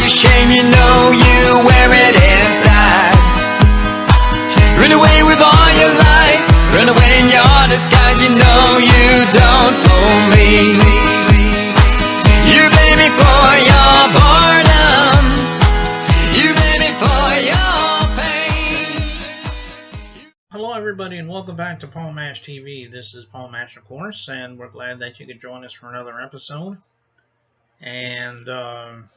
your shame, you know you wear it inside. Run away with all your lies, run away in your disguise. You know you don't fool me. You blame me for your boredom, you blame me for your pain. Hello everybody and welcome back to Paul Mash TV. This is Paul Mash, of course, and we're glad that you could join us for another episode. And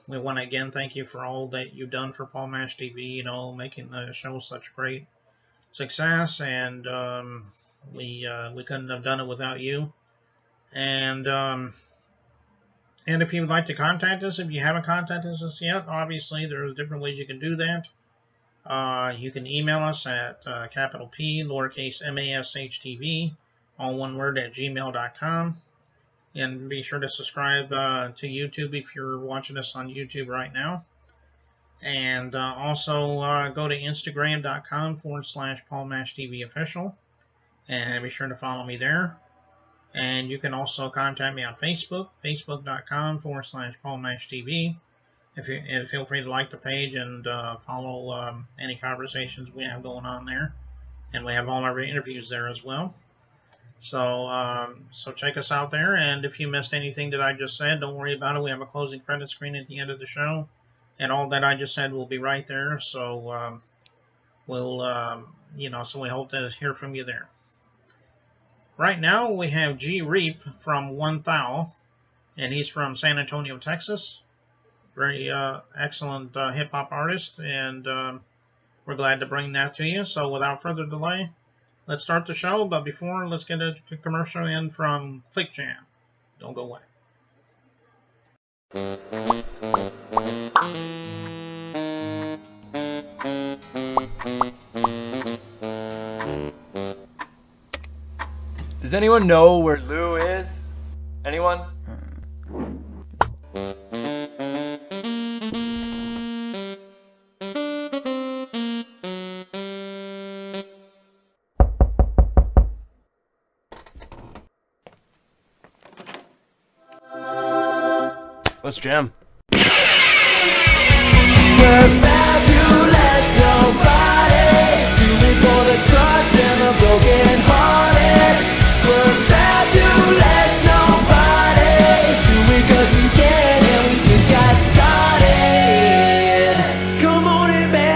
we want to again thank you for all that you've done for Paul Mash TV, you know, making the show such a great success, and we couldn't have done it without you. And if you would like to contact us, if you haven't contacted us yet, obviously there's different ways you can do that. You can email us at capital P, lowercase MASHTV, all one word, at gmail.com. And be sure to subscribe to YouTube if you're watching us on YouTube right now. And also go to Instagram.com/PaulMashTVOfficial. And be sure to follow me there. And you can also contact me on Facebook, Facebook.com/PaulMashTV. And feel free to like the page and follow any conversations we have going on there. And we have all our interviews there as well. So check us out there. And if you missed anything that I just said, don't worry about it. We have a closing credit screen at the end of the show. And all that I just said will be right there. So so we hope to hear from you there. Right now we have G.Reap from Wun Thou. And he's from San Antonio, Texas. Very excellent hip-hop artist, and we're glad to bring that to you. So without further delay, let's start the show. But before, let's get a commercial in from Click Jam. Don't go away. Does anyone know where Lou is? Anyone? Let's jam. We're fabulous, nobody's doing for the crushed and the broken hearted. We're fabulous, nobody's doing 'cause we can and we just got started. Come on and bang.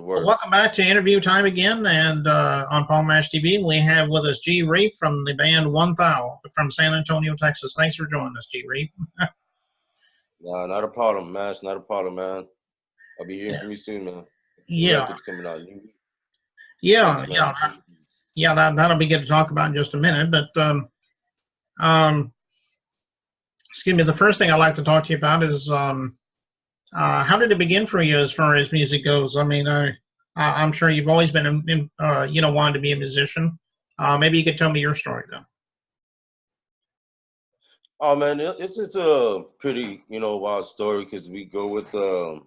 Welcome back to interview time again, and on Paul Mash TV we have with us G.Reap from the band Wun Thou from San Antonio, Texas. Thanks for joining us, G.Reap. Nah, not a problem, man. It's not a problem, man. I'll be hearing from you soon, man. Yeah. Records coming out. Yeah, Thanks, that'll be good to talk about in just a minute. But excuse me, the first thing I'd like to talk to you about is how did it begin for you as far as music goes? I mean, I'm sure you've always been, wanting to be a musician. Maybe you could tell me your story, though. Oh, man, it's a pretty, wild story because we go with, I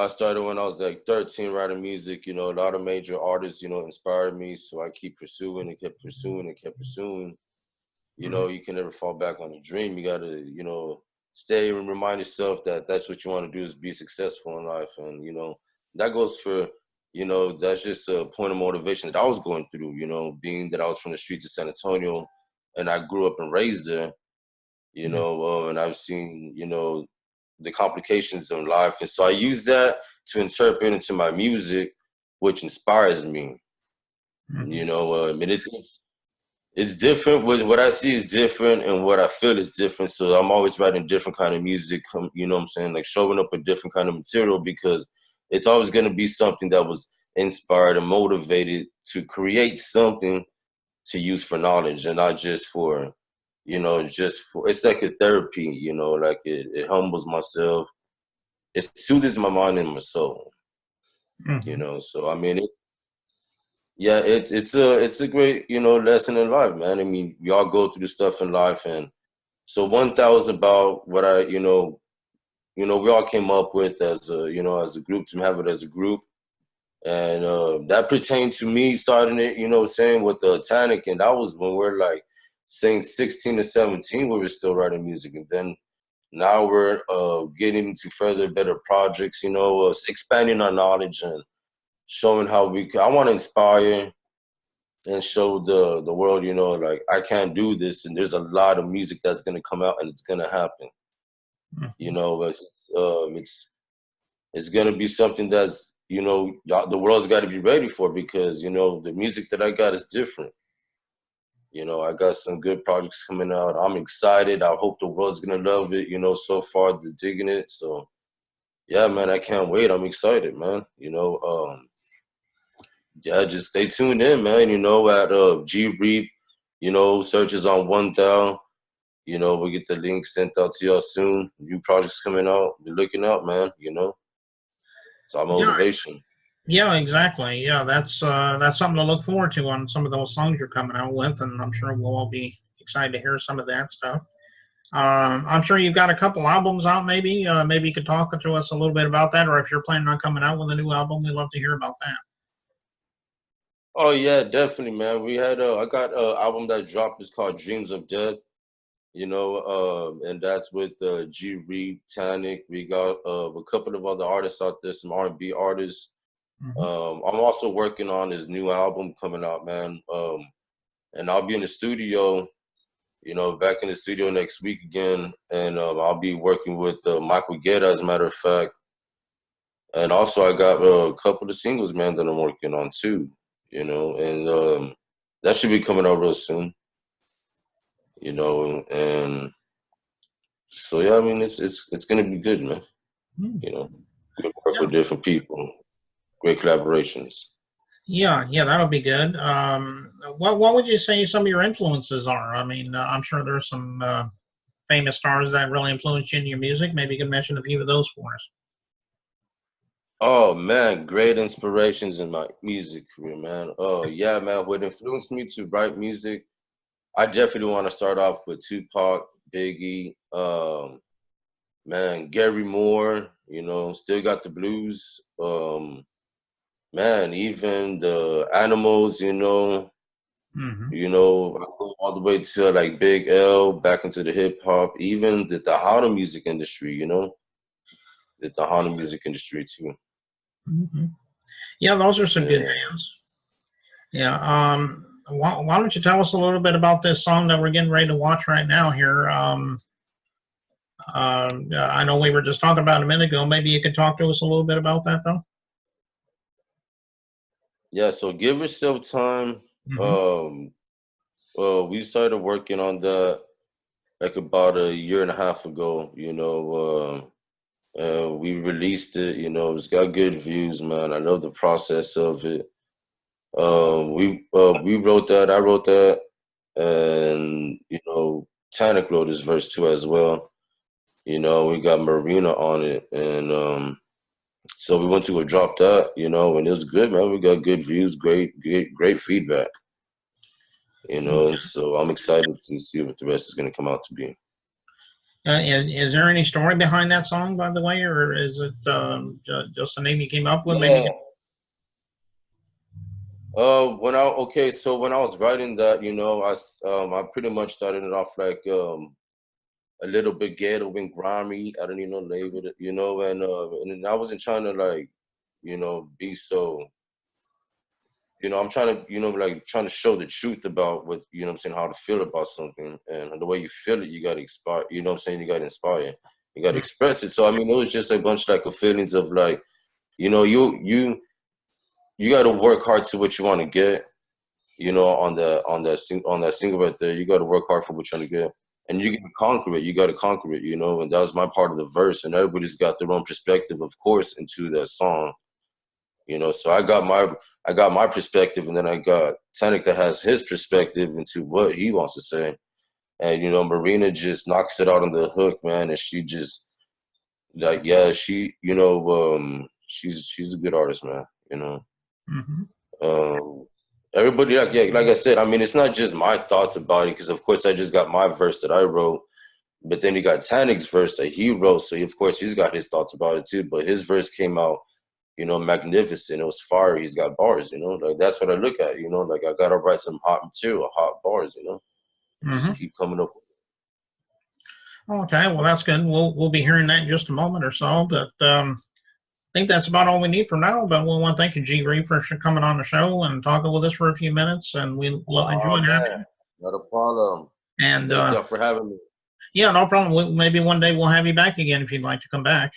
started when I was like 13 writing music. A lot of major artists, inspired me. So I keep pursuing and kept pursuing and kept pursuing. You can never fall back on your dream. You got to, stay and remind yourself that that's what you want to do is be successful in life. And, that goes for, that's just a point of motivation that I was going through, being that I was from the streets of San Antonio and I grew up and raised there, and I've seen, the complications in life. And so I use that to interpret into my music, which inspires me. It's different. What I see is different, and what I feel is different. So I'm always writing different kind of music, like showing up with different kind of material, because it's always going to be something that was inspired and motivated to create something to use for knowledge and not just for, it's like a therapy, like it humbles myself. It soothes my mind and my soul, so I mean, Yeah, it's a great, you know, lesson in life, man. I mean, we all go through this stuff in life, and so Wun Thou is about what I, we all came up with as a, as a group, to have it as a group. And that pertained to me starting it, saying with the Titanic, and that was when we're like saying 16 to 17, we were still writing music, and then now we're getting into further, better projects, expanding our knowledge and showing how I want to inspire and show the world, like I can't do this, and there's a lot of music that's gonna come out, and it's gonna happen. You Mhm. know, it's gonna be something that's the world's got to be ready for, because the music that I got is different. I got some good projects coming out. I'm excited. I hope the world's gonna love it. So far they're digging it. So yeah, man, I can't wait. I'm excited, man. Yeah, just stay tuned in, man. At G.Reap, searches on Wun Thou. We'll get the link sent out to y'all soon. New projects coming out. Be looking out, man. It's our Yeah, motivation. yeah, exactly. Yeah, that's something to look forward to on some of those songs you're coming out with, and I'm sure we'll all be excited to hear some of that stuff. I'm sure you've got a couple albums out. Maybe you could talk to us a little bit about that, or if you're planning on coming out with a new album, we'd love to hear about that. Oh yeah, definitely, man. We had I got an album that dropped. It's called Dreams of Death. And that's with G.Reap, Tanic. We got a couple of other artists out there, some R&B artists. Hmm. I'm also working on this new album coming out, man. And I'll be in the studio, back in the studio next week again, and I'll be working with Michael Guerra, as a matter of fact. And also, I got a couple of singles, man, that I'm working on too. And that should be coming out real soon. And so yeah, I mean, it's gonna be good, man. Hmm. You know, good work Yeah, with different people, great collaborations. yeah, that'll be good. What would you say some of your influences are? I mean, I'm sure there's some famous stars that really influence you in your music. Maybe you can mention a few of those for us. Oh man, great inspirations in my music career, man. Oh yeah, man. What influenced me to write music? I definitely want to start off with Tupac, Biggie, man, Gary Moore. Still got the blues. Man, even the Animals. Hmm. I go all the way to like Big L, back into the hip hop, even the Tejano music industry. The Tejano music industry too. Hmm. Yeah, those are some good Yeah. bands. Yeah. Why don't you tell us a little bit about this song that we're getting ready to watch right now here? I know we were just talking about it a minute ago. Maybe you could talk to us a little bit about that, though. Yeah, so give yourself time. Hmm. Um, we started working on that like about a year and a half ago. We released it. It's got good views, man. I love the process of it. We wrote that. I wrote that, and Tanic wrote his verse too as well. We got Marina on it, and so we went to go drop that. And it was good, man. We got good views, great feedback. So I'm excited to see what the rest is going to come out to be. Is there any story behind that song, by the way, or is it just a name you came up with? Maybe. Yeah. So when I was writing that, I pretty much started it off like a little bit ghetto and grimy. I don't even know label it, and I wasn't trying to like, be so. I'm trying to, like trying to show the truth about what, what I'm saying, how to feel about something. And the way you feel it, you got to inspire, what I'm saying? You got to inspire. You got to express it. So, I mean, it was just a bunch like of feelings of like, you got to work hard to what you want to get, on that single right there. You got to work hard for what you're trying to get. And you can conquer it. You got to conquer it, and that was my part of the verse. And everybody's got their own perspective, of course, into that song. So I got my perspective, and then I got Tenic that has his perspective into what he wants to say. And Marina just knocks it out on the hook, man, and she just like, yeah, she's a good artist, man. Hmm. Um everybody, like I said, I mean, it's not just my thoughts about it, because of course I just got my verse that I wrote, but then you got Tanik's verse that he wrote, so of course he's got his thoughts about it too. But his verse came out, you know, magnificent. It was fire. He's got bars, you know, like that's what I look at, you know, like I gotta write some hot material, hot bars, you know, just keep coming up. Okay, well that's good. We'll be hearing that in just a moment or so, but I think that's about all we need for now. But we want to thank you, G.Reap, for coming on the show and talking with us for a few minutes, and we enjoyed having you. Not a problem. And thank you for having me. Yeah, no problem. Maybe one day we'll have you back again if you'd like to come back.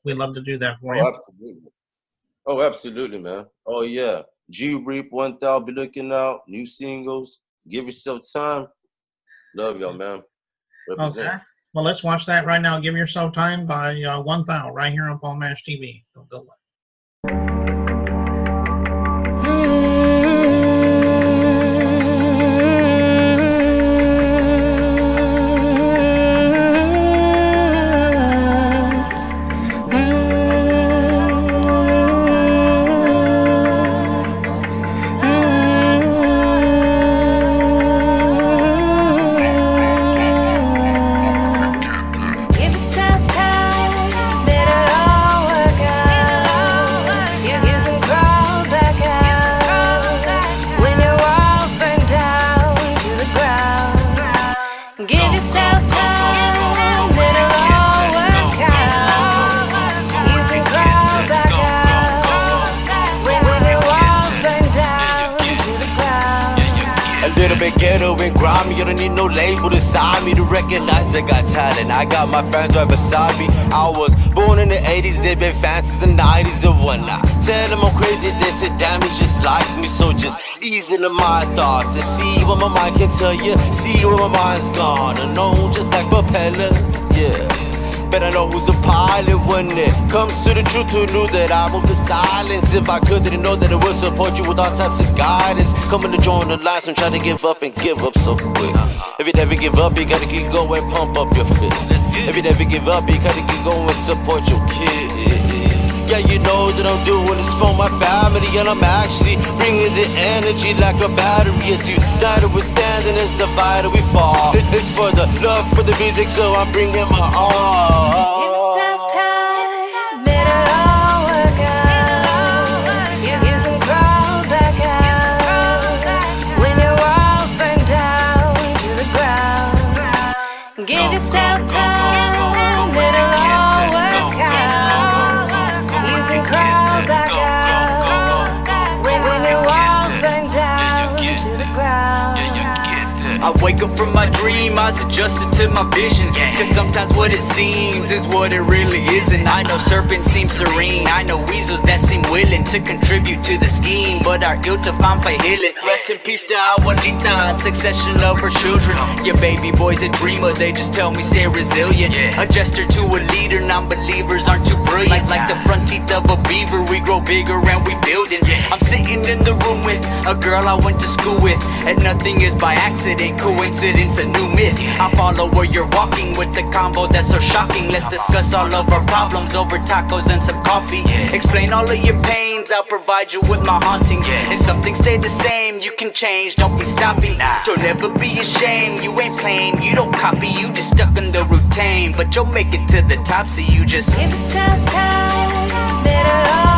We'd love to do that for you. Absolutely. Oh, absolutely, man. Oh, yeah. G.Reap, Wun Thou, be looking out. New singles. Give yourself time. Love y'all, man. Represent. Okay. Well, let's watch that right now. Give Yourself Time by Wun Thou right here on Paul Mash TV. Don't go away. Ghetto and grimy, you don't need no label to sign me to recognize I got talent. I got my friends right beside me. I was born in the 80s, they've been fans since the 90s and whatnot. Tell them I'm crazy, they say damn, it's just like me. So just ease into my thoughts and see what my mind can tell you. See where my mind's gone, and know just like propellers, yeah. But I know who's the pilot when it comes to the truth. Who knew that I moved the silence? If I could, didn't know that it would support you with all types of guidance. Coming to join the lines, I'm trying to give up and give up so quick. If you never give up, you gotta keep going, pump up your fist. If you never give up, you gotta keep going, support your kid. Yeah, you know that I'm doing this for my family, and I'm actually bringing the energy like a battery. It's you that we're standing, it's divided we fall. It's for the love for the music, so I'm bringing my all. Give yourself time, it'll all work out. You can crawl back out when your walls burn down to the ground. Give yourself time, it'll all work out. You can crawl back out when your walls burn down to the ground. I wake up from my dream, eyes adjusted to my vision. Cause sometimes what it seems is what it really isn't. I know serpents seem serene, I know weasels that seem willing to contribute to the scheme, but are ill to find for healing. Rest in peace to Abuelita and succession of her children. Your baby boy's a dreamer, they just tell me stay resilient. A gesture to a leader, non-believers aren't too brilliant. Like the front teeth of a beaver, we grow bigger and we building. I'm sitting in the room with a girl I went to school with, and nothing is by accident, coincidence, a new myth. I follow where you're walking with the combo that's so shocking. Let's discuss all of our problems over tacos and some coffee. Explain all of your pains, I'll provide you with my hauntings. And something stay the same, you can change, don't be stopping. Don't ever be ashamed, you ain't playing, you don't copy, you just stuck in the routine. But you'll make it to the top, so you just Give yourself time, it'll all